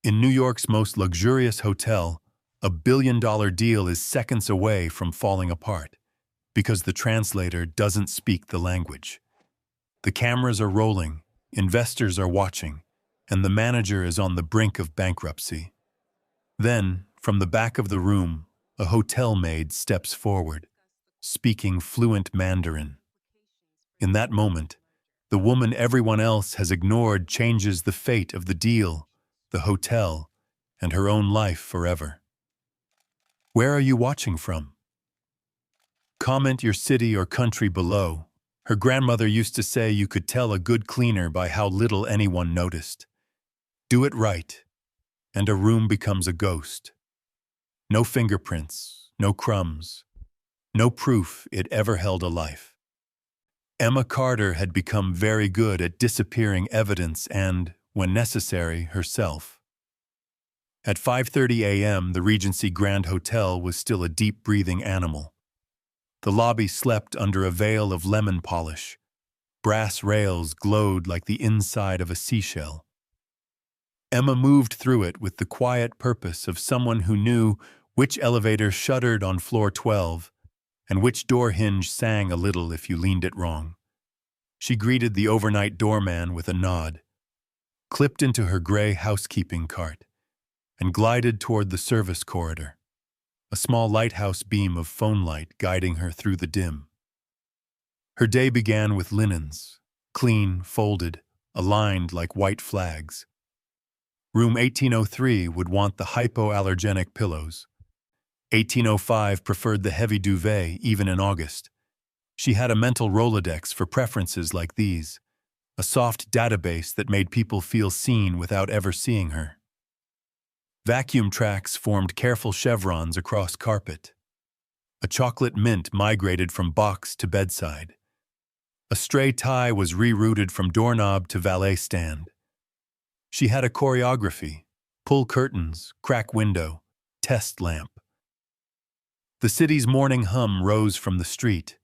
In New York's most luxurious hotel, a billion-dollar deal is seconds away from falling apart because the translator doesn't speak the language. The cameras are rolling, investors are watching, and the manager is on the brink of bankruptcy. Then, from the back of the room, a hotel maid steps forward, speaking fluent Mandarin. In that moment, the woman everyone else has ignored changes the fate of the deal, the hotel, and her own life forever. Where are you watching from? Comment your city or country below. Her grandmother used to say you could tell a good cleaner by how little anyone noticed. Do it right, and a room becomes a ghost. No fingerprints, no crumbs, no proof it ever held a life. Emma Carter had become very good at disappearing evidence and, when necessary, herself. At 5:30 a.m., the Regency Grand Hotel was still a deep-breathing animal. The lobby slept under a veil of lemon polish. Brass rails glowed like the inside of a seashell. Emma moved through it with the quiet purpose of someone who knew which elevator shuddered on floor 12 and which door hinge sang a little if you leaned it wrong. She greeted the overnight doorman with a nod, clipped into her gray housekeeping cart, and glided toward the service corridor, a small lighthouse beam of phone light guiding her through the dim. Her day began with linens, clean, folded, aligned like white flags. Room 1803 would want the hypoallergenic pillows. 1805 preferred the heavy duvet even in August. She had a mental Rolodex for preferences like these, a soft database that made people feel seen without ever seeing her. Vacuum tracks formed careful chevrons across carpet. A chocolate mint migrated from box to bedside. A stray tie was rerouted from doorknob to valet stand. She had a choreography: pull curtains, crack window, test lamp. The city's morning hum rose from the street,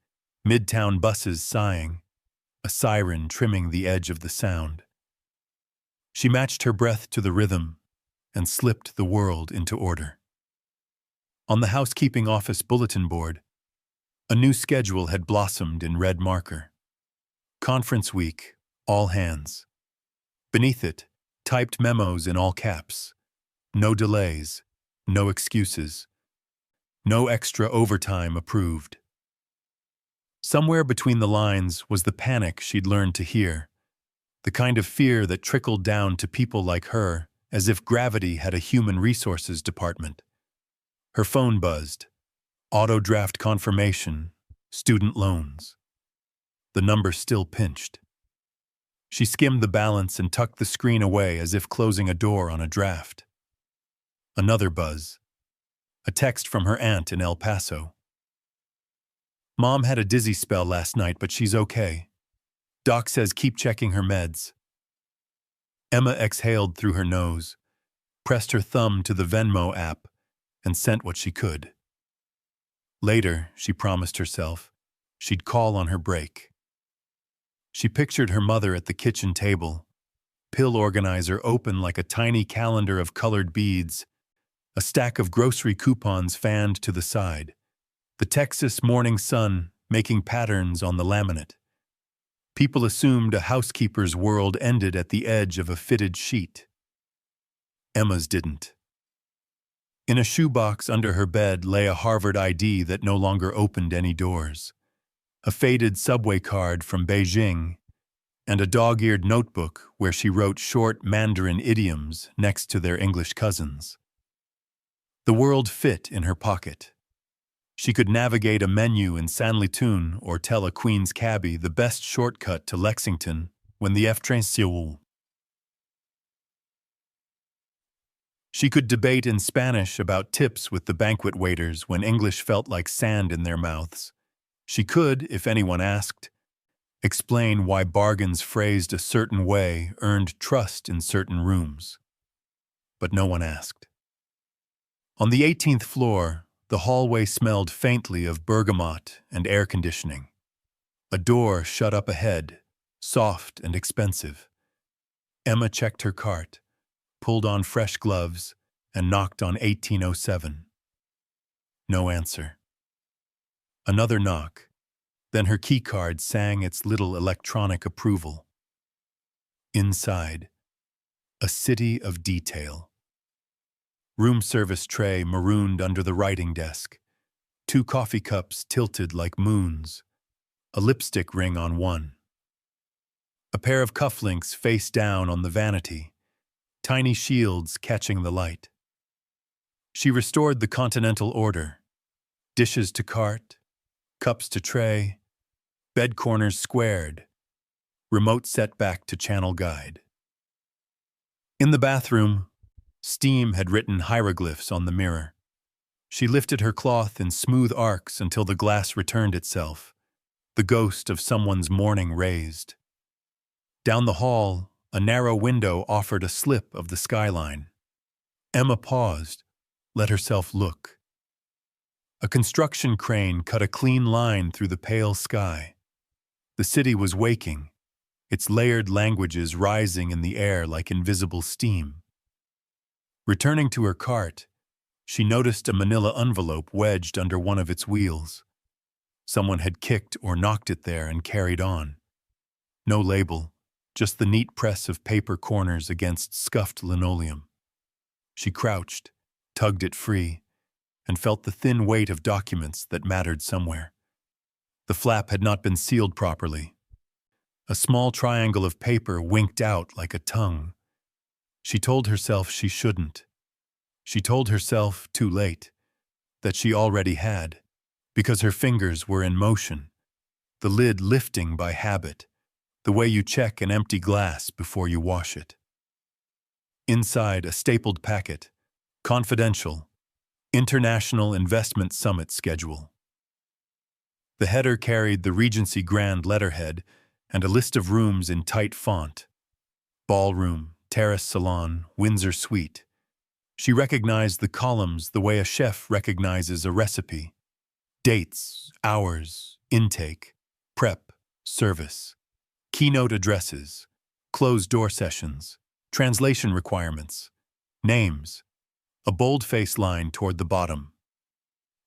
midtown buses sighing, a siren trimming the edge of the sound. She matched her breath to the rhythm and slipped the world into order. On the housekeeping office bulletin board, a new schedule had blossomed in red marker. Conference week, all hands. Beneath it, typed memos in all caps. No delays, no excuses. No extra overtime approved. Somewhere between the lines was the panic she'd learned to hear, the kind of fear that trickled down to people like her as if gravity had a human resources department. Her phone buzzed. Auto draft confirmation, student loans. The number still pinched. She skimmed the balance and tucked the screen away as if closing a door on a draft. Another buzz. A text from her aunt in El Paso. Mom had a dizzy spell last night, but she's okay. Doc says keep checking her meds. Emma exhaled through her nose, pressed her thumb to the Venmo app, and sent what she could. Later, she promised herself, she'd call on her break. She pictured her mother at the kitchen table, pill organizer open like a tiny calendar of colored beads, a stack of grocery coupons fanned to the side, the Texas morning sun making patterns on the laminate. People assumed a housekeeper's world ended at the edge of a fitted sheet. Emma's didn't. In a shoebox under her bed lay a Harvard ID that no longer opened any doors, a faded subway card from Beijing, and a dog-eared notebook where she wrote short Mandarin idioms next to their English cousins. The world fit in her pocket. She could navigate a menu in Sanlitun or tell a Queen's cabbie the best shortcut to Lexington when the F-train Seoul. She could debate in Spanish about tips with the banquet waiters when English felt like sand in their mouths. She could, if anyone asked, explain why bargains phrased a certain way earned trust in certain rooms. But no one asked. On the 18th floor, the hallway smelled faintly of bergamot and air conditioning. A door shut up ahead, soft and expensive. Emma checked her cart, pulled on fresh gloves, and knocked on 1807. No answer. Another knock. Then her keycard sang its little electronic approval. Inside, a city of detail. Room service tray marooned under the writing desk. 2 coffee cups tilted like moons. A lipstick ring on one. A pair of cufflinks face down on the vanity. Tiny shields catching the light. She restored the continental order. Dishes to cart, cups to tray, bed corners squared, remote set back to channel guide. In the bathroom, steam had written hieroglyphs on the mirror. She lifted her cloth in smooth arcs until the glass returned itself, the ghost of someone's morning raised. Down the hall, a narrow window offered a slip of the skyline. Emma paused, let herself look. A construction crane cut a clean line through the pale sky. The city was waking, its layered languages rising in the air like invisible steam. Returning to her cart, she noticed a manila envelope wedged under one of its wheels. Someone had kicked or knocked it there and carried on. No label, just the neat press of paper corners against scuffed linoleum. She crouched, tugged it free, and felt the thin weight of documents that mattered somewhere. The flap had not been sealed properly. A small triangle of paper winked out like a tongue. She told herself she shouldn't. She told herself, too late, that she already had, because her fingers were in motion, the lid lifting by habit, the way you check an empty glass before you wash it. Inside, a stapled packet, confidential, International Investment Summit schedule. The header carried the Regency Grand letterhead and a list of rooms in tight font. Ballroom, terrace salon, Windsor suite. She recognized the columns the way a chef recognizes a recipe. Dates, hours, intake, prep, service. Keynote addresses, closed-door sessions, translation requirements, names. A bold-faced line toward the bottom.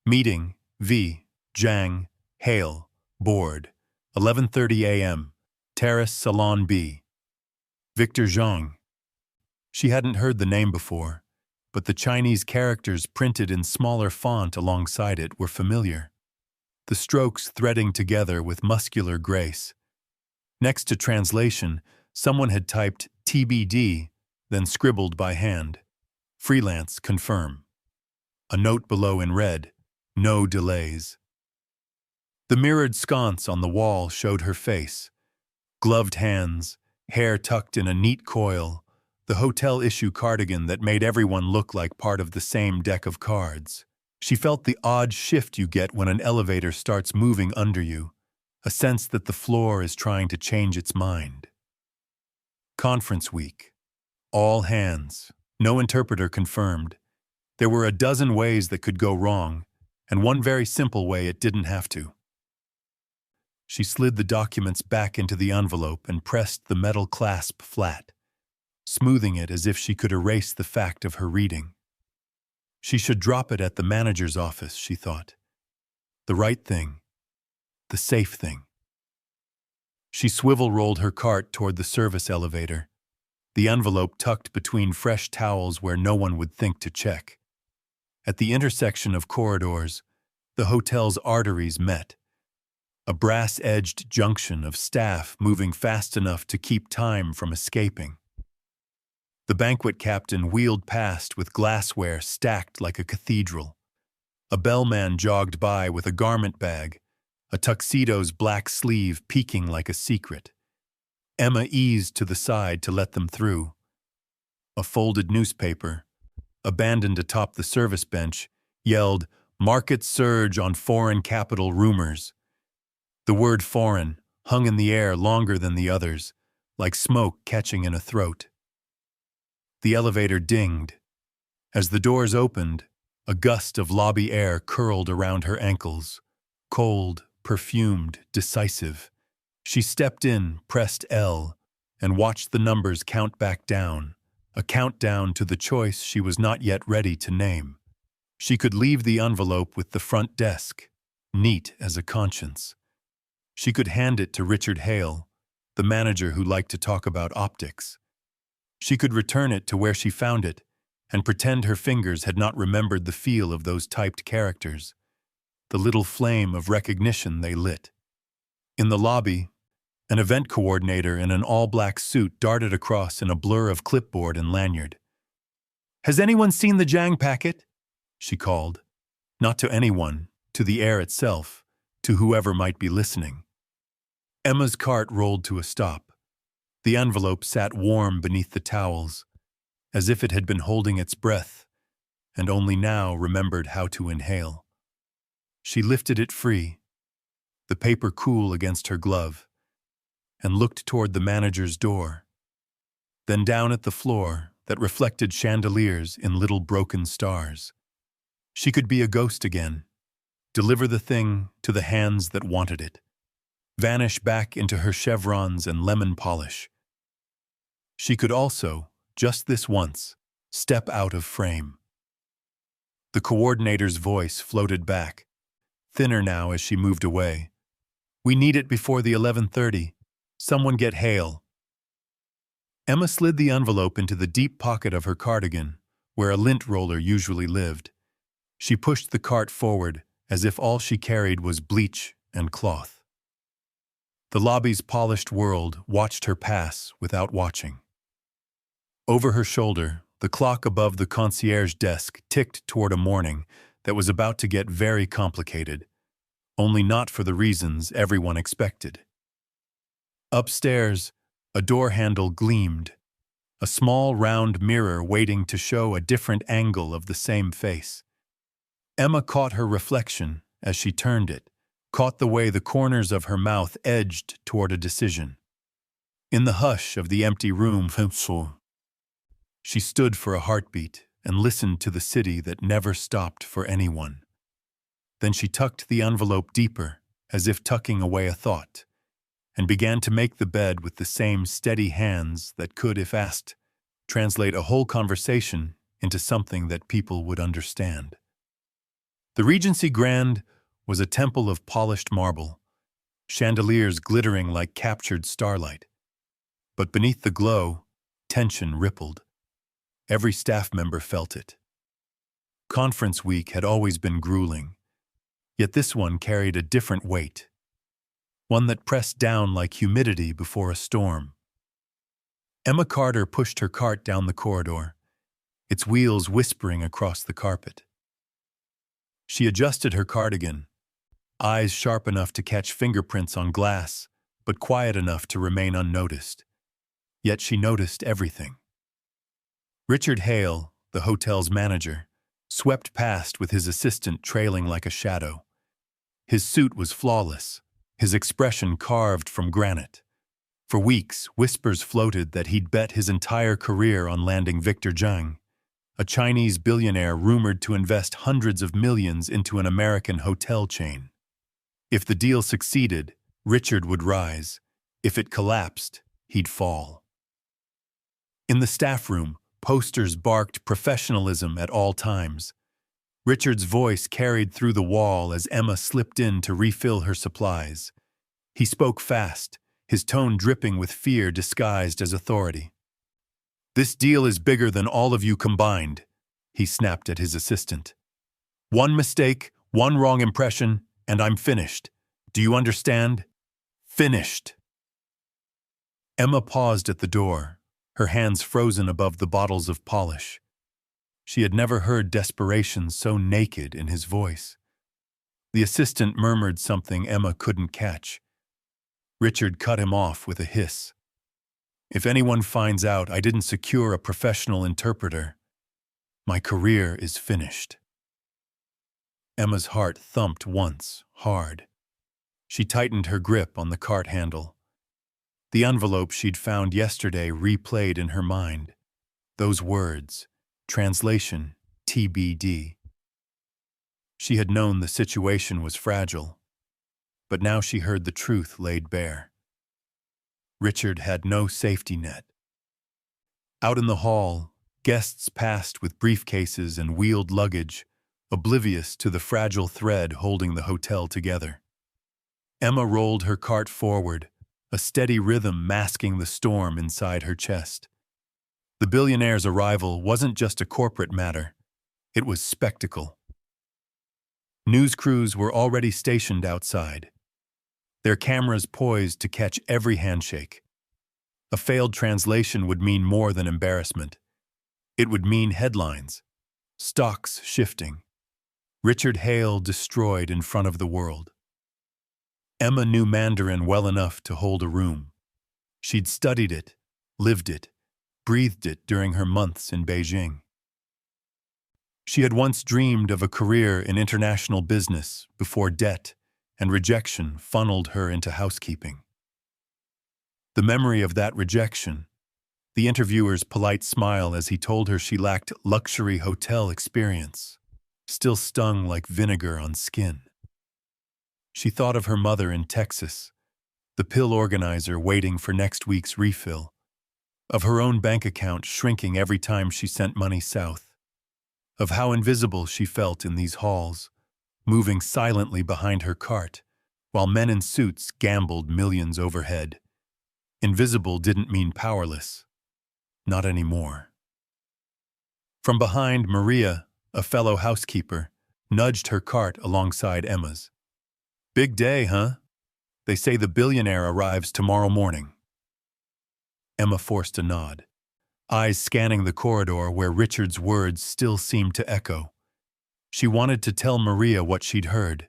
Meeting, V, Zhang, Hale, board, 11:30 a.m., Terrace Salon B. Victor Zhang. She hadn't heard the name before, but the Chinese characters printed in smaller font alongside it were familiar. The strokes threading together with muscular grace. Next to translation, someone had typed TBD, then scribbled by hand. Freelance confirm. A note below in red, no delays. The mirrored sconce on the wall showed her face. Gloved hands, hair tucked in a neat coil, the hotel-issue cardigan that made everyone look like part of the same deck of cards. She felt the odd shift you get when an elevator starts moving under you, a sense that the floor is trying to change its mind. Conference week. All hands. No interpreter confirmed. There were a dozen ways that could go wrong, and one very simple way it didn't have to. She slid the documents back into the envelope and pressed the metal clasp flat, smoothing it as if she could erase the fact of her reading. She should drop it at the manager's office, she thought. The right thing. The safe thing. She swivel-rolled her cart toward the service elevator, the envelope tucked between fresh towels where no one would think to check. At the intersection of corridors, the hotel's arteries met, a brass-edged junction of staff moving fast enough to keep time from escaping. The banquet captain wheeled past with glassware stacked like a cathedral. A bellman jogged by with a garment bag, a tuxedo's black sleeve peeking like a secret. Emma eased to the side to let them through. A folded newspaper, abandoned atop the service bench, yelled, "Market surge on foreign capital rumors." The word foreign hung in the air longer than the others, like smoke catching in a throat. The elevator dinged. As the doors opened, a gust of lobby air curled around her ankles. Cold, perfumed, decisive. She stepped in, pressed L, and watched the numbers count back down, a countdown to the choice she was not yet ready to name. She could leave the envelope with the front desk, neat as a conscience. She could hand it to Richard Hale, the manager who liked to talk about optics. She could return it to where she found it and pretend her fingers had not remembered the feel of those typed characters, the little flame of recognition they lit. In the lobby, an event coordinator in an all-black suit darted across in a blur of clipboard and lanyard. "Has anyone seen the Jang packet?" she called. Not to anyone, to the air itself, to whoever might be listening. Emma's cart rolled to a stop. The envelope sat warm beneath the towels, as if it had been holding its breath, and only now remembered how to inhale. She lifted it free, the paper cool against her glove, and looked toward the manager's door, then down at the floor that reflected chandeliers in little broken stars. She could be a ghost again, deliver the thing to the hands that wanted it, vanish back into her chevrons and lemon polish. She could also, just this once, step out of frame. The coordinator's voice floated back, thinner now as she moved away. "We need it before the 11:30. Someone get Hale." Emma slid the envelope into the deep pocket of her cardigan, where a lint roller usually lived. She pushed the cart forward, as if all she carried was bleach and cloth. The lobby's polished world watched her pass without watching. Over her shoulder, the clock above the concierge desk ticked toward a morning that was about to get very complicated, only not for the reasons everyone expected. Upstairs, a door handle gleamed, a small round mirror waiting to show a different angle of the same face. Emma caught her reflection as she turned it, caught the way the corners of her mouth edged toward a decision. In the hush of the empty room, she stood for a heartbeat and listened to the city that never stopped for anyone. Then she tucked the envelope deeper, as if tucking away a thought, and began to make the bed with the same steady hands that could, if asked, translate a whole conversation into something that people would understand. The Regency Grand was a temple of polished marble, chandeliers glittering like captured starlight. But beneath the glow, tension rippled. Every staff member felt it. Conference week had always been grueling, yet this one carried a different weight, one that pressed down like humidity before a storm. Emma Carter pushed her cart down the corridor, its wheels whispering across the carpet. She adjusted her cardigan, eyes sharp enough to catch fingerprints on glass, but quiet enough to remain unnoticed. Yet she noticed everything. Richard Hale, the hotel's manager, swept past with his assistant trailing like a shadow. His suit was flawless, his expression carved from granite. For weeks, whispers floated that he'd bet his entire career on landing Victor Zhang, a Chinese billionaire rumored to invest hundreds of millions into an American hotel chain. If the deal succeeded, Richard would rise. If it collapsed, he'd fall. In the staff room, posters barked professionalism at all times. Richard's voice carried through the wall as Emma slipped in to refill her supplies. He spoke fast, his tone dripping with fear disguised as authority. "This deal is bigger than all of you combined," he snapped at his assistant. "One mistake, one wrong impression, and I'm finished. Do you understand? Finished." Emma paused at the door, her hands frozen above the bottles of polish. She had never heard desperation so naked in his voice. The assistant murmured something Emma couldn't catch. Richard cut him off with a hiss. "If anyone finds out I didn't secure a professional interpreter, my career is finished." Emma's heart thumped once, hard. She tightened her grip on the cart handle. The envelope she'd found yesterday replayed in her mind. Those words, translation, TBD. She had known the situation was fragile, but now she heard the truth laid bare. Richard had no safety net. Out in the hall, guests passed with briefcases and wheeled luggage, oblivious to the fragile thread holding the hotel together. Emma rolled her cart forward, a steady rhythm masking the storm inside her chest. The billionaire's arrival wasn't just a corporate matter, it was spectacle. News crews were already stationed outside, their cameras poised to catch every handshake. A failed translation would mean more than embarrassment. It would mean headlines, stocks shifting, Richard Hale destroyed in front of the world. Emma knew Mandarin well enough to hold a room. She'd studied it, lived it, breathed it during her months in Beijing. She had once dreamed of a career in international business before debt and rejection funneled her into housekeeping. The memory of that rejection, the interviewer's polite smile as he told her she lacked luxury hotel experience, still stung like vinegar on skin. She thought of her mother in Texas, the pill organizer waiting for next week's refill, of her own bank account shrinking every time she sent money south, of how invisible she felt in these halls, moving silently behind her cart, while men in suits gambled millions overhead. Invisible didn't mean powerless. Not anymore. From behind, Maria, a fellow housekeeper, nudged her cart alongside Emma's. "Big day, huh? They say the billionaire arrives tomorrow morning." Emma forced a nod, eyes scanning the corridor where Richard's words still seemed to echo. She wanted to tell Maria what she'd heard,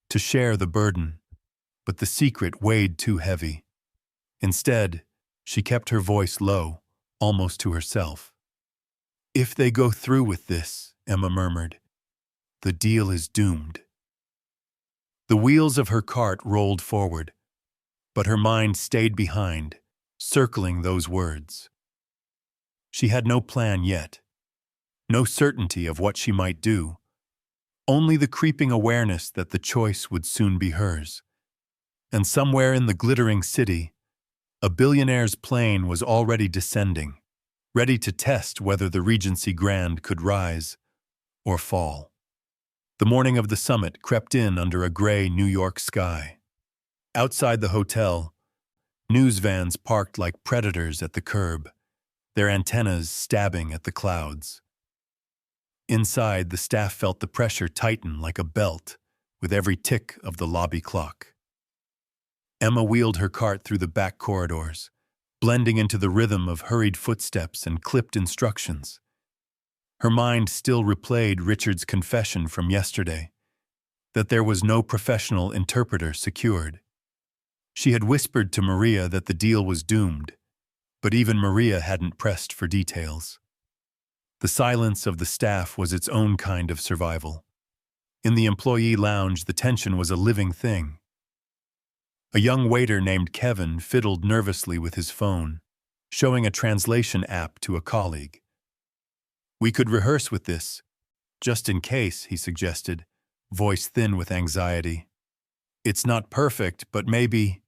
to share the burden, but the secret weighed too heavy. Instead, she kept her voice low, almost to herself. "If they go through with this," Emma murmured, "the deal is doomed." The wheels of her cart rolled forward, but her mind stayed behind, circling those words. She had no plan yet, no certainty of what she might do, only the creeping awareness that the choice would soon be hers. And somewhere in the glittering city, a billionaire's plane was already descending, ready to test whether the Regency Grand could rise or fall. The morning of the summit crept in under a gray New York sky. Outside the hotel, news vans parked like predators at the curb, their antennas stabbing at the clouds. Inside, the staff felt the pressure tighten like a belt with every tick of the lobby clock. Emma wheeled her cart through the back corridors, blending into the rhythm of hurried footsteps and clipped instructions. Her mind still replayed Richard's confession from yesterday, that there was no professional interpreter secured. She had whispered to Maria that the deal was doomed, but even Maria hadn't pressed for details. The silence of the staff was its own kind of survival. In the employee lounge, the tension was a living thing. A young waiter named Kevin fiddled nervously with his phone, showing a translation app to a colleague. "We could rehearse with this, just in case," he suggested, voice thin with anxiety. "It's not perfect, but maybe—"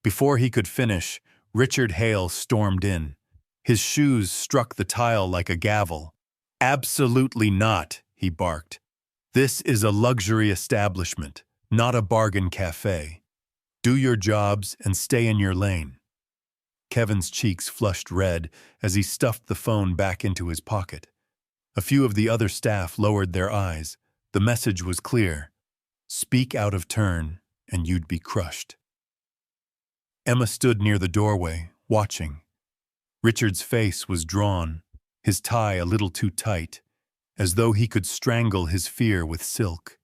Before he could finish, Richard Hale stormed in. His shoes struck the tile like a gavel. "Absolutely not," he barked. "This is a luxury establishment, not a bargain cafe. Do your jobs and stay in your lane." Kevin's cheeks flushed red as he stuffed the phone back into his pocket. A few of the other staff lowered their eyes. The message was clear. Speak out of turn, and you'd be crushed. Emma stood near the doorway, watching. Richard's face was drawn, his tie a little too tight, as though he could strangle his fear with silk.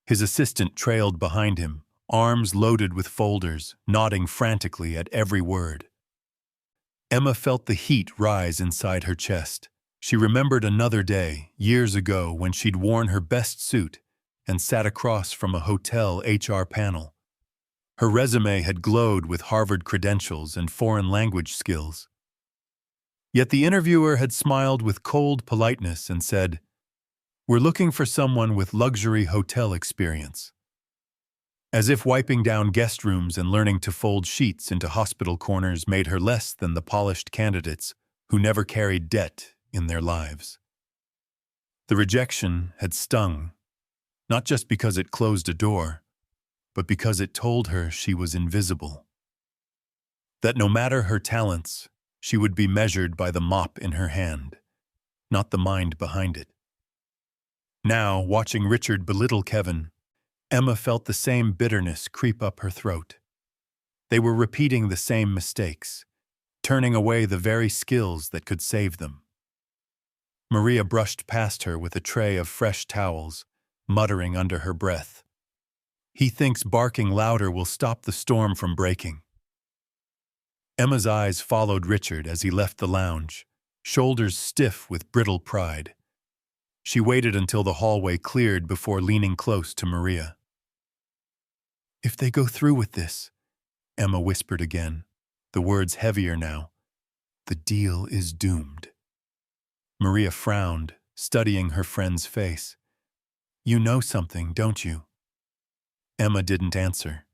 His assistant trailed behind him, arms loaded with folders, nodding frantically at every word. Emma felt the heat rise inside her chest. She remembered another day, years ago, when she'd worn her best suit and sat across from a hotel HR panel. Her resume had glowed with Harvard credentials and foreign language skills. Yet the interviewer had smiled with cold politeness and said, "We're looking for someone with luxury hotel experience." As if wiping down guest rooms and learning to fold sheets into hospital corners made her less than the polished candidates who never carried debt in their lives. The rejection had stung, not just because it closed a door, but because it told her she was invisible. That no matter her talents, she would be measured by the mop in her hand, not the mind behind it. Now, watching Richard belittle Kevin, Emma felt the same bitterness creep up her throat. They were repeating the same mistakes, turning away the very skills that could save them. Maria brushed past her with a tray of fresh towels, muttering under her breath, "He thinks barking louder will stop the storm from breaking." Emma's eyes followed Richard as he left the lounge, shoulders stiff with brittle pride. She waited until the hallway cleared before leaning close to Maria. "If they go through with this," Emma whispered again, the words heavier now, "the deal is doomed." Maria frowned, studying her friend's face. "You know something, don't you?" Emma didn't answer.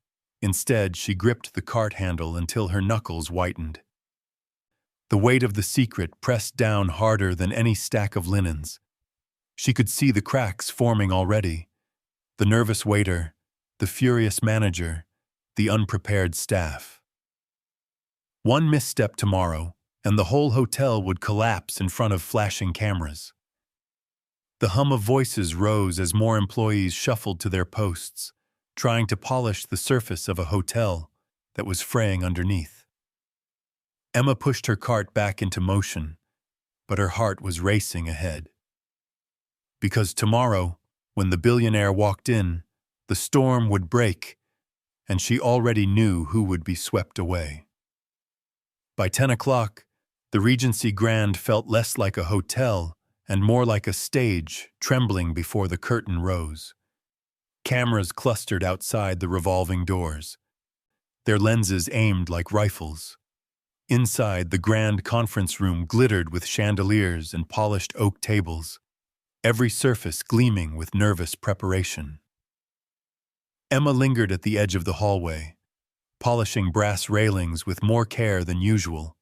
Instead, she gripped the cart handle until her knuckles whitened. The weight of the secret pressed down harder than any stack of linens. She could see the cracks forming already. The nervous waiter, the furious manager, the unprepared staff. One misstep tomorrow, and the whole hotel would collapse in front of flashing cameras. The hum of voices rose as more employees shuffled to their posts, trying to polish the surface of a hotel that was fraying underneath. Emma pushed her cart back into motion, but her heart was racing ahead. Because tomorrow, when the billionaire walked in, the storm would break, and she already knew who would be swept away. By 10 o'clock, the Regency Grand felt less like a hotel and more like a stage trembling before the curtain rose. Cameras clustered outside the revolving doors, their lenses aimed like rifles. Inside, the grand conference room glittered with chandeliers and polished oak tables, every surface gleaming with nervous preparation. Emma lingered at the edge of the hallway, polishing brass railings with more care than usual,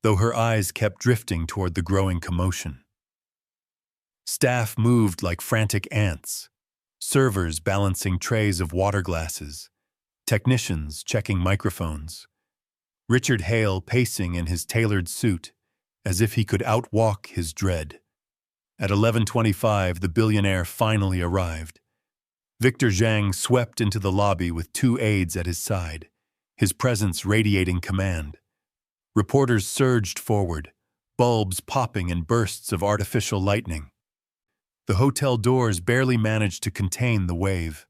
though her eyes kept drifting toward the growing commotion. Staff moved like frantic ants, servers balancing trays of water glasses, technicians checking microphones. Richard Hale pacing in his tailored suit, as if he could outwalk his dread. At 11:25, the billionaire finally arrived. Victor Zhang swept into the lobby with 2 aides at his side, his presence radiating command. Reporters surged forward, bulbs popping in bursts of artificial lightning. The hotel doors barely managed to contain the wave.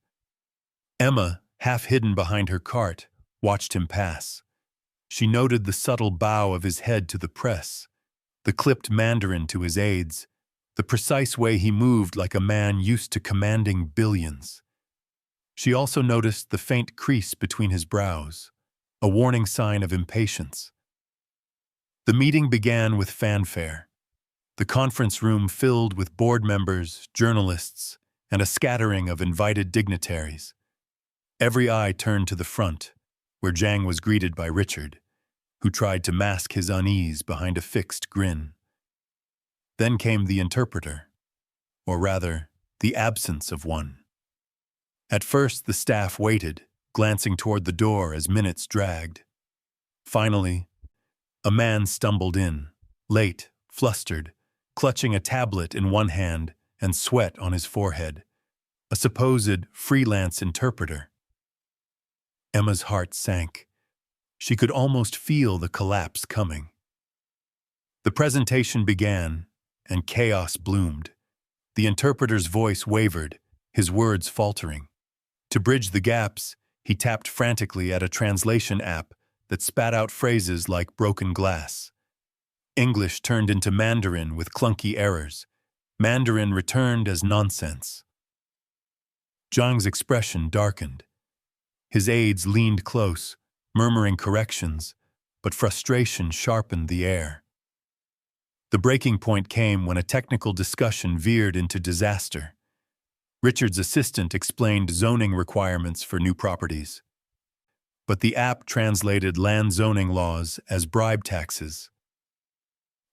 Emma, half hidden behind her cart, watched him pass. She noted the subtle bow of his head to the press, the clipped Mandarin to his aides, the precise way he moved like a man used to commanding billions. She also noticed the faint crease between his brows, a warning sign of impatience. The meeting began with fanfare. The conference room filled with board members, journalists, and a scattering of invited dignitaries. Every eye turned to the front, where Zhang was greeted by Richard, who tried to mask his unease behind a fixed grin. Then came the interpreter, or rather, the absence of one. At first, the staff waited, glancing toward the door as minutes dragged. Finally, a man stumbled in, late, flustered, clutching a tablet in one hand and sweat on his forehead, a supposed freelance interpreter. Emma's heart sank. She could almost feel the collapse coming. The presentation began, and chaos bloomed. The interpreter's voice wavered, his words faltering. To bridge the gaps, he tapped frantically at a translation app that spat out phrases like broken glass. English turned into Mandarin with clunky errors. Mandarin returned as nonsense. Zhang's expression darkened. His aides leaned close, murmuring corrections, but frustration sharpened the air. The breaking point came when a technical discussion veered into disaster. Richard's assistant explained zoning requirements for new properties, but the app translated land zoning laws as bribe taxes.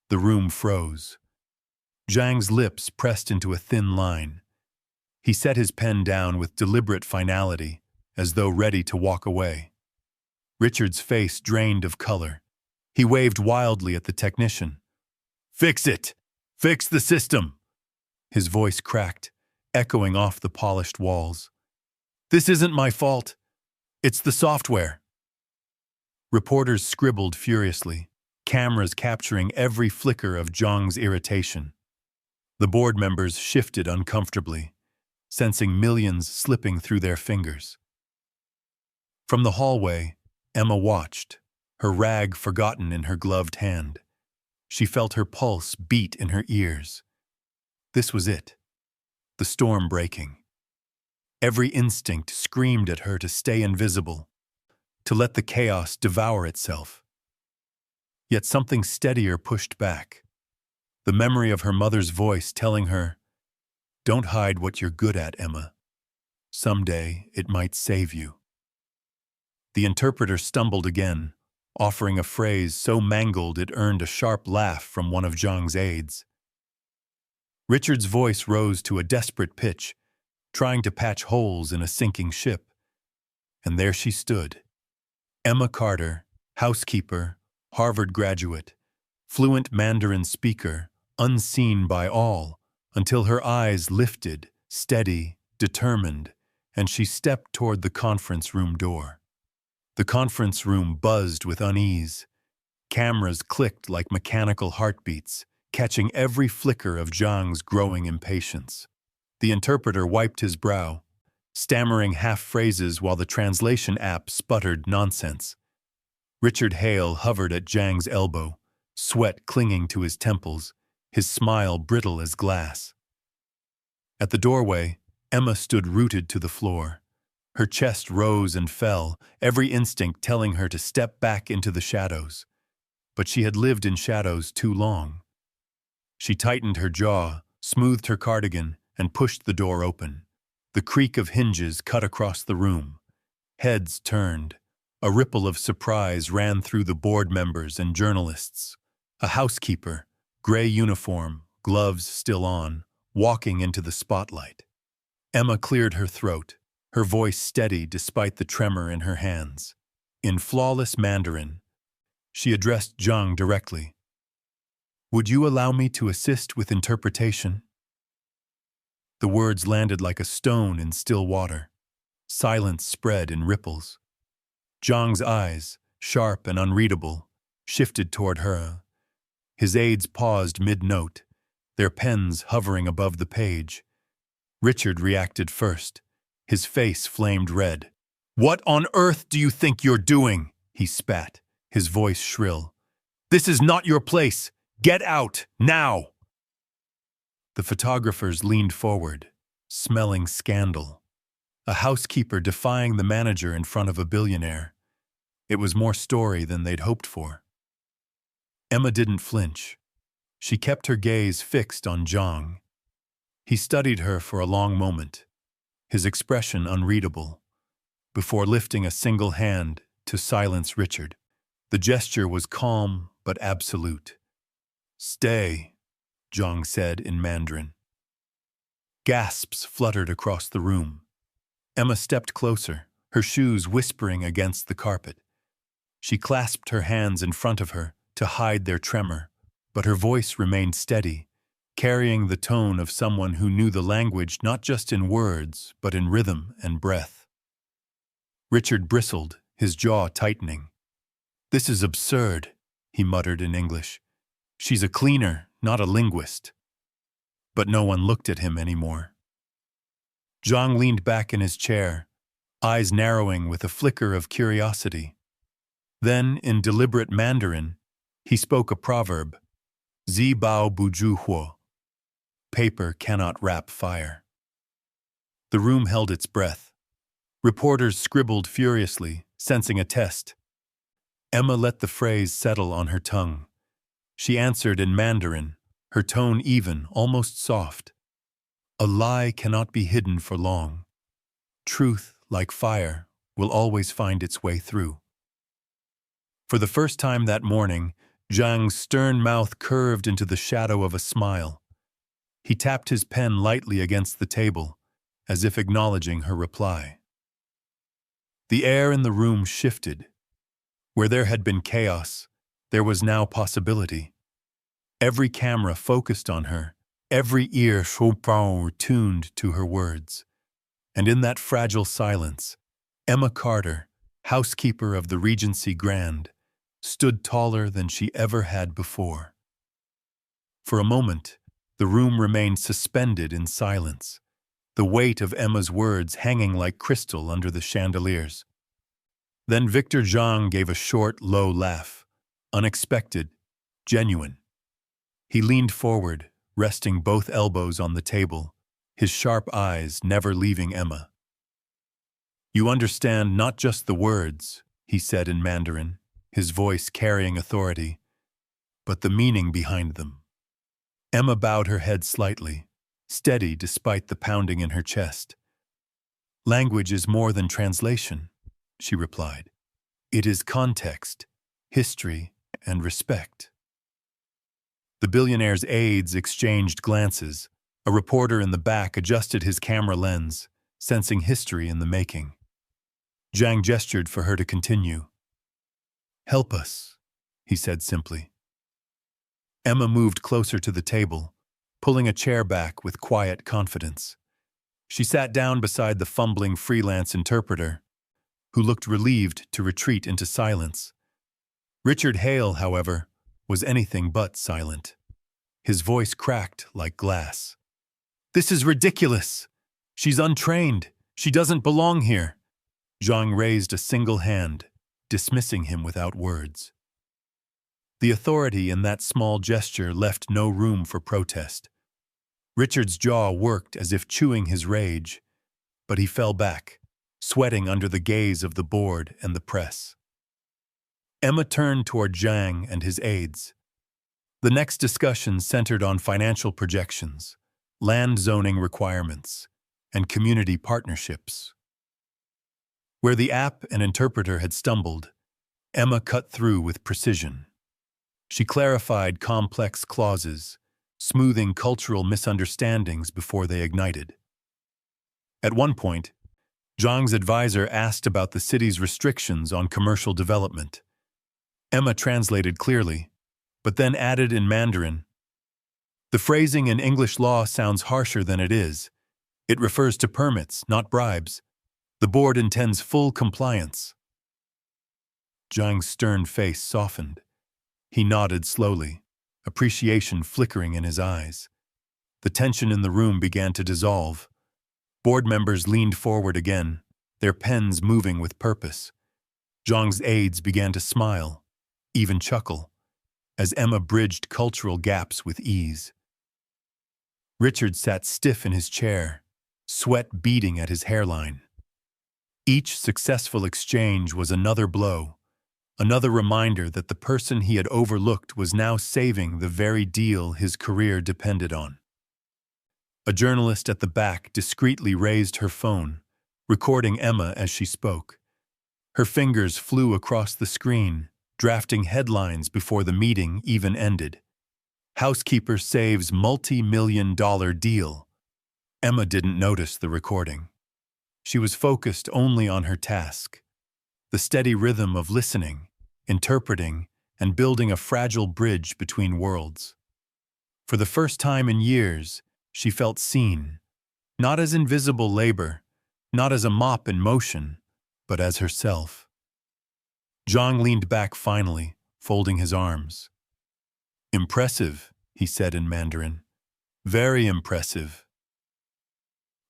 The room froze. Zhang's lips pressed into a thin line. He set his pen down with deliberate finality, as though ready to walk away. Richard's face drained of color. He waved wildly at the technician. "Fix it! Fix the system!" His voice cracked, echoing off the polished walls. "This isn't my fault. It's the software." Reporters scribbled furiously, cameras capturing every flicker of Zhang's irritation. The board members shifted uncomfortably, sensing millions slipping through their fingers. From the hallway, Emma watched, her rag forgotten in her gloved hand. She felt her pulse beat in her ears. This was it, the storm breaking. Every instinct screamed at her to stay invisible, to let the chaos devour itself. Yet something steadier pushed back, the memory of her mother's voice telling her, "Don't hide what you're good at, Emma. Someday it might save you." The interpreter stumbled again, offering a phrase so mangled it earned a sharp laugh from one of Zhang's aides. Richard's voice rose to a desperate pitch, trying to patch holes in a sinking ship. And there she stood, Emma Carter, housekeeper, Harvard graduate, fluent Mandarin speaker, unseen by all, until her eyes lifted, steady, determined, and she stepped toward the conference room door. The conference room buzzed with unease. Cameras clicked like mechanical heartbeats, catching every flicker of Zhang's growing impatience. The interpreter wiped his brow, stammering half-phrases while the translation app sputtered nonsense. Richard Hale hovered at Zhang's elbow, sweat clinging to his temples, his smile brittle as glass. At the doorway, Emma stood rooted to the floor. Her chest rose and fell, every instinct telling her to step back into the shadows. But she had lived in shadows too long. She tightened her jaw, smoothed her cardigan, and pushed the door open. The creak of hinges cut across the room. Heads turned. A ripple of surprise ran through the board members and journalists. A housekeeper, gray uniform, gloves still on, walking into the spotlight. Emma cleared her throat, her voice steady despite the tremor in her hands. In flawless Mandarin, she addressed Zhang directly. "Would you allow me to assist with interpretation?" The words landed like a stone in still water. Silence spread in ripples. Zhang's eyes, sharp and unreadable, shifted toward her. His aides paused mid-note, their pens hovering above the page. Richard reacted first. His face flamed red. "What on earth do you think you're doing?" he spat, his voice shrill. "This is not your place! Get out, now!" The photographers leaned forward, smelling scandal. A housekeeper defying the manager in front of a billionaire. It was more story than they'd hoped for. Emma didn't flinch. She kept her gaze fixed on Zhang. He studied her for a long moment, his expression unreadable, before lifting a single hand to silence Richard. The gesture was calm but absolute. "Stay," Zhang said in Mandarin. Gasps fluttered across the room. Emma stepped closer, her shoes whispering against the carpet. She clasped her hands in front of her to hide their tremor, but her voice remained steady, carrying the tone of someone who knew the language not just in words, but in rhythm and breath. Richard bristled, his jaw tightening. "This is absurd," he muttered in English. "She's a cleaner, not a linguist." But no one looked at him anymore. Zhang leaned back in his chair, eyes narrowing with a flicker of curiosity. Then, in deliberate Mandarin, he spoke a proverb, "Zi bao buju huo." Paper cannot wrap fire. The room held its breath. Reporters scribbled furiously, sensing a test. Emma let the phrase settle on her tongue. She answered in Mandarin, her tone even, almost soft. "A lie cannot be hidden for long. Truth, like fire, will always find its way through." For the first time that morning, Zhang's stern mouth curved into the shadow of a smile. He tapped his pen lightly against the table, as if acknowledging her reply. The air in the room shifted. Where there had been chaos, there was now possibility. Every camera focused on her, every ear tuned to her words. And in that fragile silence, Emma Carter, housekeeper of the Regency Grand, stood taller than she ever had before. For a moment, the room remained suspended in silence, the weight of Emma's words hanging like crystal under the chandeliers. Then Victor Zhang gave a short, low laugh, unexpected, genuine. He leaned forward, resting both elbows on the table, his sharp eyes never leaving Emma. "You understand not just the words," he said in Mandarin, his voice carrying authority, "but the meaning behind them." Emma bowed her head slightly, steady despite the pounding in her chest. "Language is more than translation," she replied. "It is context, history, and respect." The billionaire's aides exchanged glances. A reporter in the back adjusted his camera lens, sensing history in the making. Zhang gestured for her to continue. "Help us," he said simply. Emma moved closer to the table, pulling a chair back with quiet confidence. She sat down beside the fumbling freelance interpreter, who looked relieved to retreat into silence. Richard Hale, however, was anything but silent. His voice cracked like glass. "This is ridiculous! She's untrained. She doesn't belong here." Zhang raised a single hand, dismissing him without words. The authority in that small gesture left no room for protest. Richard's jaw worked as if chewing his rage, but he fell back, sweating under the gaze of the board and the press. Emma turned toward Zhang and his aides. The next discussion centered on financial projections, land zoning requirements, and community partnerships. Where the app and interpreter had stumbled, Emma cut through with precision. She clarified complex clauses, smoothing cultural misunderstandings before they ignited. At one point, Zhang's advisor asked about the city's restrictions on commercial development. Emma translated clearly, but then added in Mandarin, "The phrasing in English law sounds harsher than it is. It refers to permits, not bribes. The board intends full compliance." Zhang's stern face softened. He nodded slowly, appreciation flickering in his eyes. The tension in the room began to dissolve. Board members leaned forward again, their pens moving with purpose. Zhang's aides began to smile, even chuckle, as Emma bridged cultural gaps with ease. Richard sat stiff in his chair, sweat beading at his hairline. Each successful exchange was another blow, another reminder that the person he had overlooked was now saving the very deal his career depended on. A journalist at the back discreetly raised her phone, recording Emma as she spoke. Her fingers flew across the screen, drafting headlines before the meeting even ended. "Housekeeper saves multi-million-dollar deal." Emma didn't notice the recording. She was focused only on her task, the steady rhythm of listening, interpreting, and building a fragile bridge between worlds. For the first time in years, she felt seen, not as invisible labor, not as a mop in motion, but as herself. Zhang leaned back finally, folding his arms. "Impressive," he said in Mandarin. "Very impressive."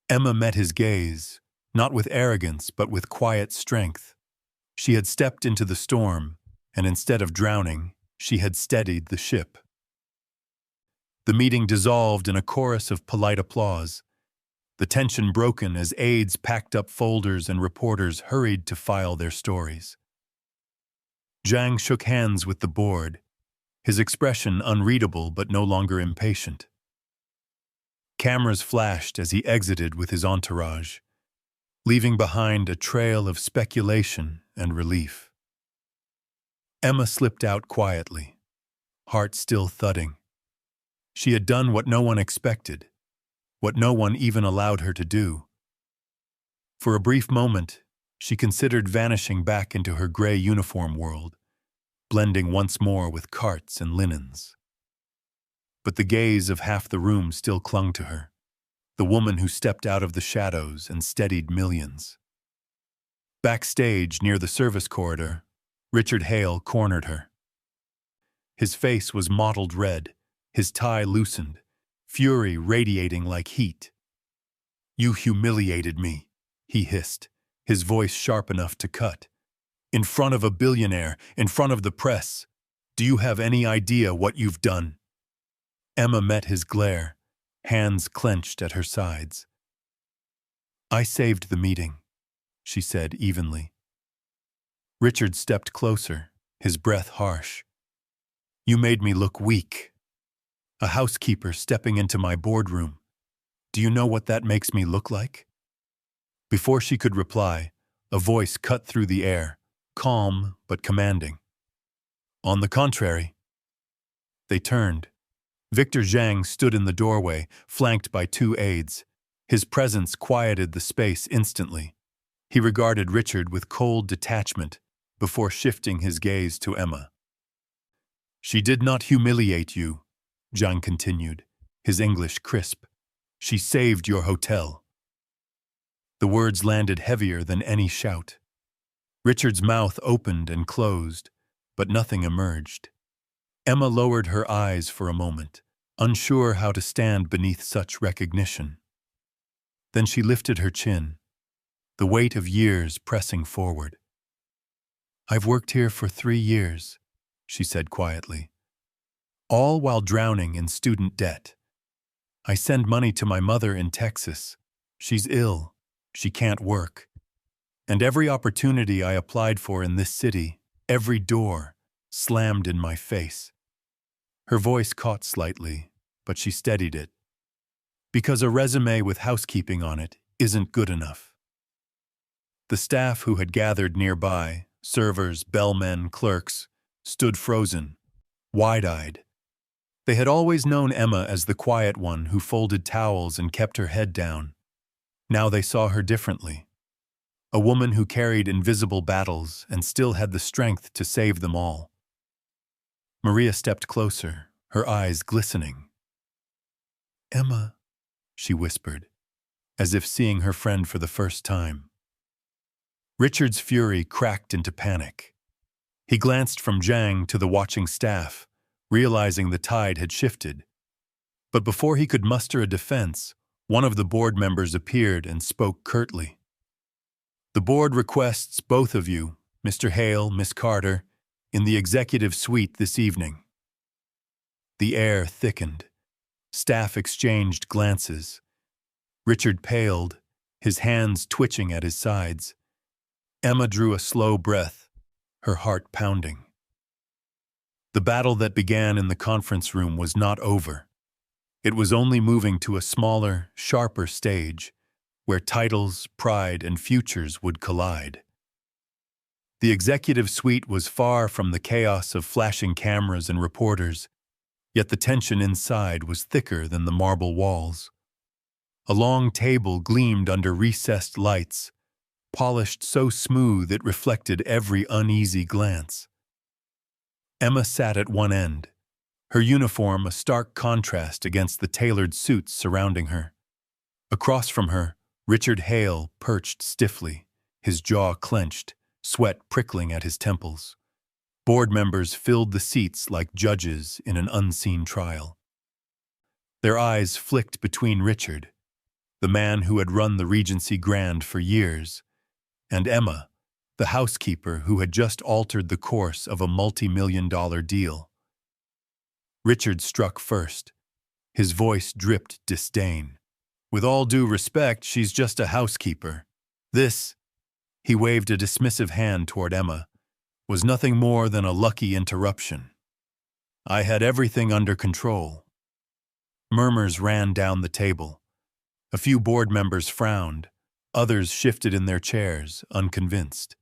Emma met his gaze, not with arrogance but with quiet strength. She had stepped into the storm, and instead of drowning, she had steadied the ship. The meeting dissolved in a chorus of polite applause, the tension broken as aides packed up folders and reporters hurried to file their stories. Zhang shook hands with the board, his expression unreadable but no longer impatient. Cameras flashed as he exited with his entourage, leaving behind a trail of speculation and relief. Emma slipped out quietly, heart still thudding. She had done what no one expected, what no one even allowed her to do. For a brief moment, she considered vanishing back into her gray uniform world, blending once more with carts and linens. But the gaze of half the room still clung to her, the woman who stepped out of the shadows and steadied millions. Backstage, near the service corridor, Richard Hale cornered her. His face was mottled red, his tie loosened, fury radiating like heat. "You humiliated me," he hissed, his voice sharp enough to cut. "In front of a billionaire, in front of the press. Do you have any idea what you've done?" Emma met his glare, hands clenched at her sides. "I saved the meeting," she said evenly. Richard stepped closer, his breath harsh. "You made me look weak. A housekeeper stepping into my boardroom. Do you know what that makes me look like?" Before she could reply, a voice cut through the air, calm but commanding. "On the contrary." They turned. Victor Zhang stood in the doorway, flanked by two aides. His presence quieted the space instantly. He regarded Richard with cold detachment before shifting his gaze to Emma. "She did not humiliate you," Zhang continued, his English crisp. "She saved your hotel." The words landed heavier than any shout. Richard's mouth opened and closed, but nothing emerged. Emma lowered her eyes for a moment, unsure how to stand beneath such recognition. Then she lifted her chin, the weight of years pressing forward. "I've worked here for 3 years," she said quietly, "all while drowning in student debt. I send money to my mother in Texas. She's ill. She can't work. And every opportunity I applied for in this city, every door, slammed in my face." Her voice caught slightly, but she steadied it. "Because a resume with housekeeping on it isn't good enough." The staff who had gathered nearby, servers, bellmen, clerks, stood frozen, wide-eyed. They had always known Emma as the quiet one who folded towels and kept her head down. Now they saw her differently. A woman who carried invisible battles and still had the strength to save them all. Maria stepped closer, her eyes glistening. "Emma," she whispered, as if seeing her friend for the first time. Richard's fury cracked into panic. He glanced from Zhang to the watching staff, realizing the tide had shifted. But before he could muster a defense, one of the board members appeared and spoke curtly. "The board requests both of you, Mr. Hale, Miss Carter, in the executive suite this evening." The air thickened. Staff exchanged glances. Richard paled, his hands twitching at his sides. Emma drew a slow breath, her heart pounding. The battle that began in the conference room was not over. It was only moving to a smaller, sharper stage, where titles, pride, and futures would collide. The executive suite was far from the chaos of flashing cameras and reporters, yet the tension inside was thicker than the marble walls. A long table gleamed under recessed lights, polished so smooth it reflected every uneasy glance. Emma sat at one end, her uniform a stark contrast against the tailored suits surrounding her. Across from her, Richard Hale perched stiffly, his jaw clenched, sweat prickling at his temples. Board members filled the seats like judges in an unseen trial. Their eyes flicked between Richard, the man who had run the Regency Grand for years, and Emma, the housekeeper who had just altered the course of a multi-million-dollar deal. Richard struck first. His voice dripped disdain. "With all due respect, she's just a housekeeper. This," he waved a dismissive hand toward Emma, "was nothing more than a lucky interruption. I had everything under control." Murmurs ran down the table. A few board members frowned. Others shifted in their chairs, unconvinced.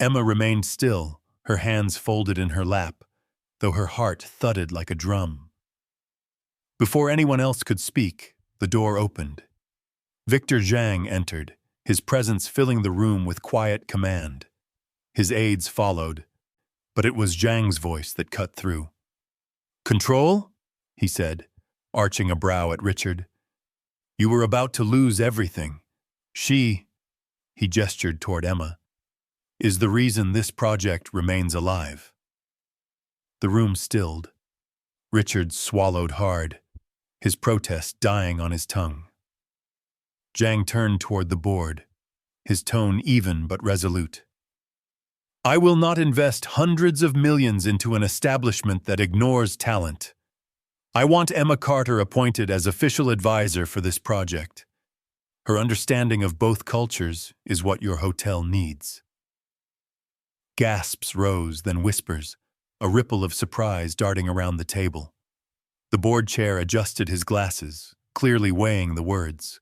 Emma remained still, her hands folded in her lap, though her heart thudded like a drum. Before anyone else could speak, the door opened. Victor Zhang entered, his presence filling the room with quiet command. His aides followed, but it was Zhang's voice that cut through. "Control?" he said, arching a brow at Richard. "You were about to lose everything. She," he gestured toward Emma, "is the reason this project remains alive." The room stilled. Richard swallowed hard, his protest dying on his tongue. Zhang turned toward the board, his tone even but resolute. "I will not invest hundreds of millions into an establishment that ignores talent. I want Emma Carter appointed as official advisor for this project. Her understanding of both cultures is what your hotel needs." Gasps rose, then whispers, a ripple of surprise darting around the table. The board chair adjusted his glasses, clearly weighing the words.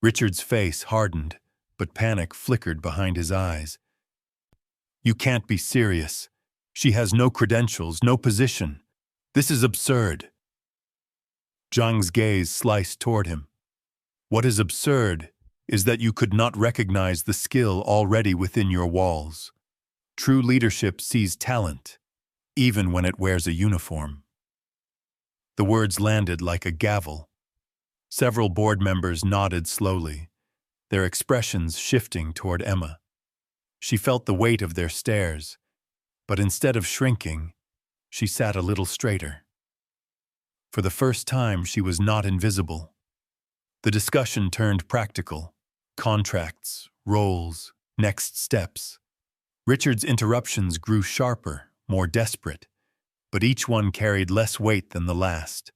Richard's face hardened, but panic flickered behind his eyes. "You can't be serious. She has no credentials, no position. This is absurd." Zhang's gaze sliced toward him. "What is absurd is that you could not recognize the skill already within your walls. True leadership sees talent, even when it wears a uniform." The words landed like a gavel. Several board members nodded slowly, their expressions shifting toward Emma. She felt the weight of their stares, but instead of shrinking, she sat a little straighter. For the first time, she was not invisible. The discussion turned practical. Contracts, roles, next steps. Richard's interruptions grew sharper, more desperate, but each one carried less weight than the last.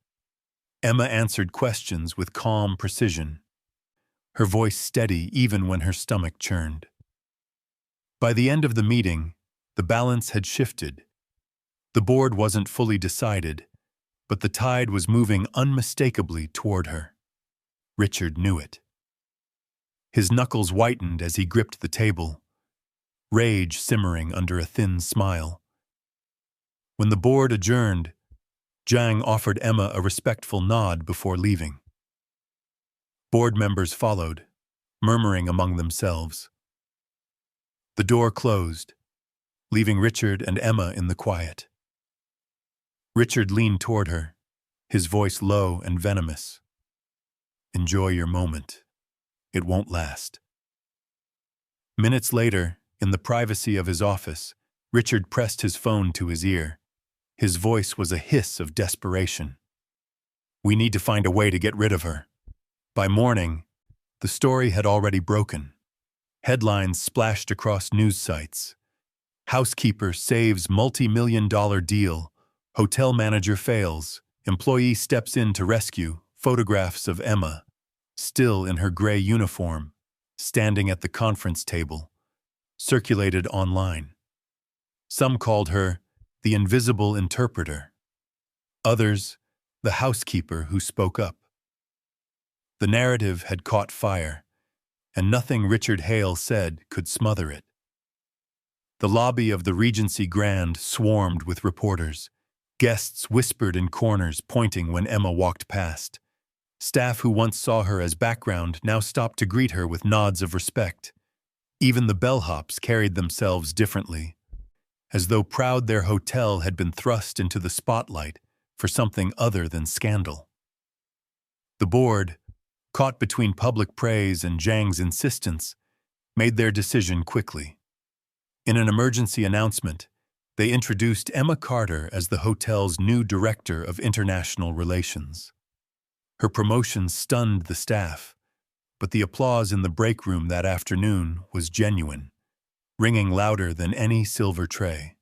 Emma answered questions with calm precision, her voice steady even when her stomach churned. By the end of the meeting, the balance had shifted. The board wasn't fully decided, but the tide was moving unmistakably toward her. Richard knew it. His knuckles whitened as he gripped the table, rage simmering under a thin smile. When the board adjourned, Zhang offered Emma a respectful nod before leaving. Board members followed, murmuring among themselves. The door closed, leaving Richard and Emma in the quiet. Richard leaned toward her, his voice low and venomous. "Enjoy your moment. It won't last." Minutes later, in the privacy of his office, Richard pressed his phone to his ear. His voice was a hiss of desperation. "We need to find a way to get rid of her." By morning, the story had already broken. Headlines splashed across news sites. Housekeeper saves multi-million-dollar deal. Hotel manager fails. Employee steps in to rescue. Photographs of Emma, still in her gray uniform, standing at the conference table, circulated online. Some called her the invisible interpreter. Others, the housekeeper who spoke up. The narrative had caught fire, and nothing Richard Hale said could smother it. The lobby of the Regency Grand swarmed with reporters. Guests whispered in corners, pointing when Emma walked past. Staff who once saw her as background now stopped to greet her with nods of respect. Even the bellhops carried themselves differently, as though proud their hotel had been thrust into the spotlight for something other than scandal. The board, caught between public praise and Zhang's insistence, made their decision quickly. In an emergency announcement, they introduced Emma Carter as the hotel's new Director of International Relations. Her promotion stunned the staff, but the applause in the break room that afternoon was genuine, ringing louder than any silver tray.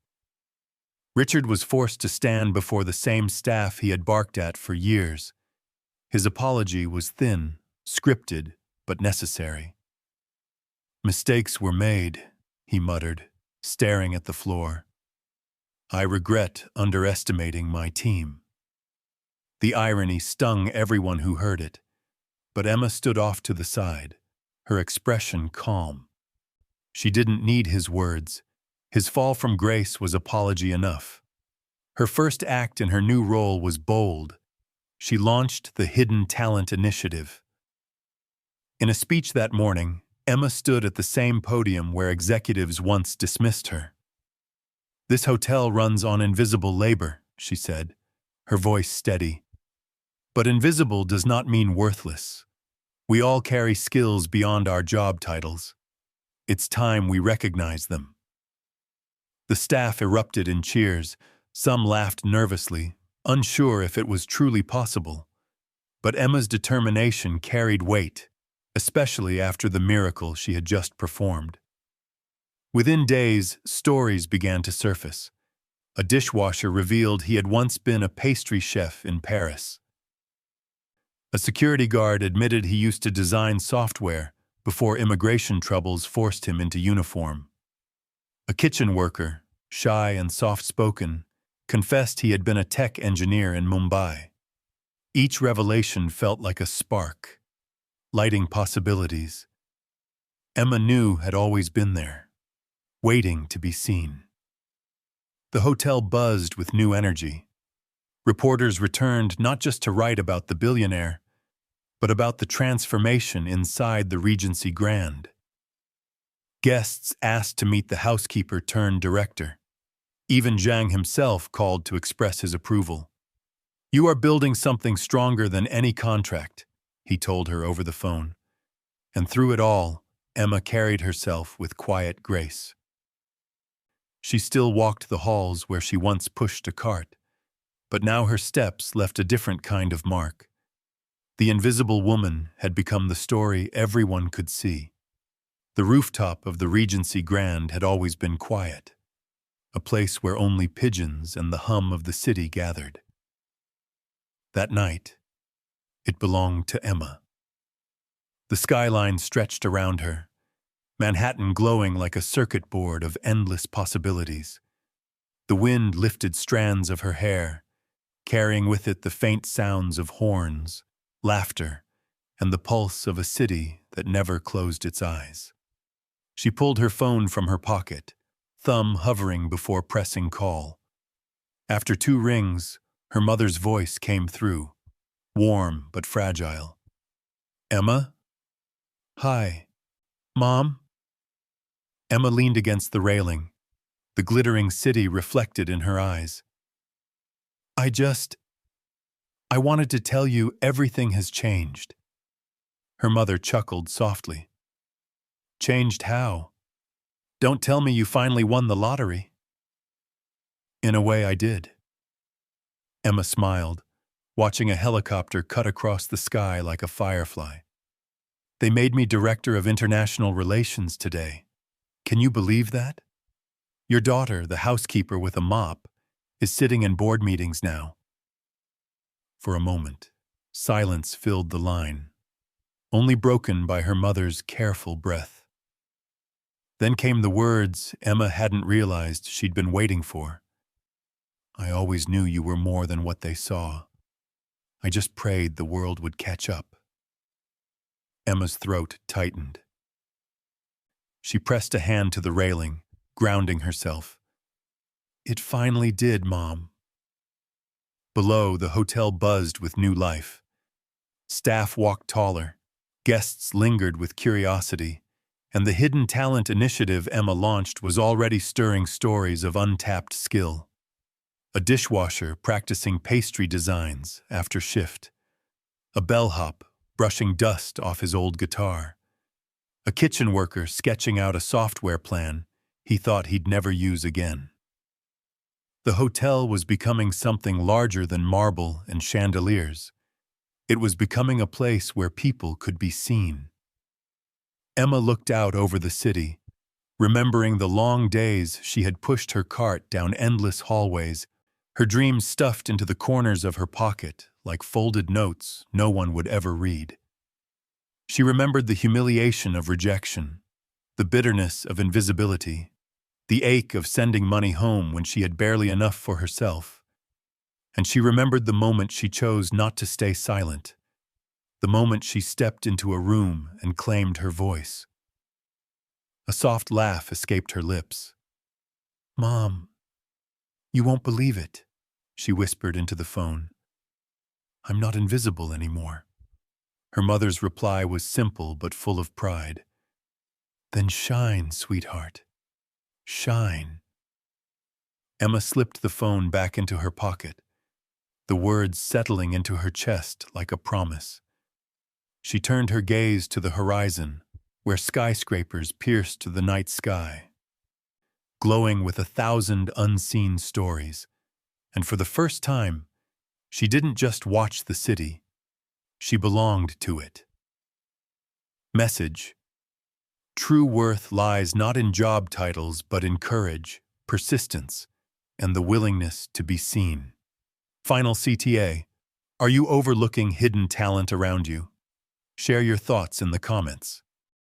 Richard was forced to stand before the same staff he had barked at for years. His apology was thin, scripted, but necessary. "Mistakes were made," he muttered, staring at the floor. "I regret underestimating my team." The irony stung everyone who heard it, but Emma stood off to the side, her expression calm. She didn't need his words. His fall from grace was apology enough. Her first act in her new role was bold. She launched the Hidden Talent Initiative. In a speech that morning, Emma stood at the same podium where executives once dismissed her. "This hotel runs on invisible labor," she said, her voice steady. "But invisible does not mean worthless. We all carry skills beyond our job titles. It's time we recognize them." The staff erupted in cheers. Some laughed nervously, unsure if it was truly possible. But Emma's determination carried weight, especially after the miracle she had just performed. Within days, stories began to surface. A dishwasher revealed he had once been a pastry chef in Paris. A security guard admitted he used to design software before immigration troubles forced him into uniform. A kitchen worker, shy and soft-spoken, confessed he had been a tech engineer in Mumbai. Each revelation felt like a spark, lighting possibilities Emma knew had always been there, waiting to be seen. The hotel buzzed with new energy. Reporters returned not just to write about the billionaire, but about the transformation inside the Regency Grand. Guests asked to meet the housekeeper turned director. Even Zhang himself called to express his approval. "You are building something stronger than any contract," he told her over the phone. And through it all, Emma carried herself with quiet grace. She still walked the halls where she once pushed a cart, but now her steps left a different kind of mark. The invisible woman had become the story everyone could see. The rooftop of the Regency Grand had always been quiet, a place where only pigeons and the hum of the city gathered. That night, it belonged to Emma. The skyline stretched around her, Manhattan glowing like a circuit board of endless possibilities. The wind lifted strands of her hair, carrying with it the faint sounds of horns, laughter, and the pulse of a city that never closed its eyes. She pulled her phone from her pocket, thumb hovering before pressing call. After 2 rings, her mother's voice came through, warm but fragile. "Emma?" "Hi. Mom?" Emma leaned against the railing, the glittering city reflected in her eyes. I wanted to tell you everything has changed." Her mother chuckled softly. "Changed how? Don't tell me you finally won the lottery." "In a way I did." Emma smiled, watching a helicopter cut across the sky like a firefly. "They made me Director of International Relations today. Can you believe that? Your daughter, the housekeeper with a mop, is sitting in board meetings now." For a moment, silence filled the line, only broken by her mother's careful breath. Then came the words Emma hadn't realized she'd been waiting for. "I always knew you were more than what they saw. I just prayed the world would catch up." Emma's throat tightened. She pressed a hand to the railing, grounding herself. "It finally did, Mom." Below, the hotel buzzed with new life. Staff walked taller, guests lingered with curiosity, and the Hidden Talent Initiative Emma launched was already stirring stories of untapped skill. A dishwasher practicing pastry designs after shift. A bellhop brushing dust off his old guitar. A kitchen worker sketching out a software plan he thought he'd never use again. The hotel was becoming something larger than marble and chandeliers. It was becoming a place where people could be seen. Emma looked out over the city, remembering the long days she had pushed her cart down endless hallways, her dreams stuffed into the corners of her pocket like folded notes no one would ever read. She remembered the humiliation of rejection, the bitterness of invisibility, the ache of sending money home when she had barely enough for herself. And she remembered the moment she chose not to stay silent, the moment she stepped into a room and claimed her voice. A soft laugh escaped her lips. "Mom, you won't believe it." she whispered into the phone. I'm not invisible anymore. Her mother's reply was simple but full of pride. Then shine, sweetheart. Shine. Emma slipped the phone back into her pocket, the words settling into her chest like a promise. She turned her gaze to the horizon, where skyscrapers pierced the night sky, glowing with 1,000 unseen stories. And for the first time, she didn't just watch the city, she belonged to it. Message: true worth lies not in job titles but in courage, persistence, and the willingness to be seen. Final CTA: are you overlooking hidden talent around you? Share your thoughts in the comments.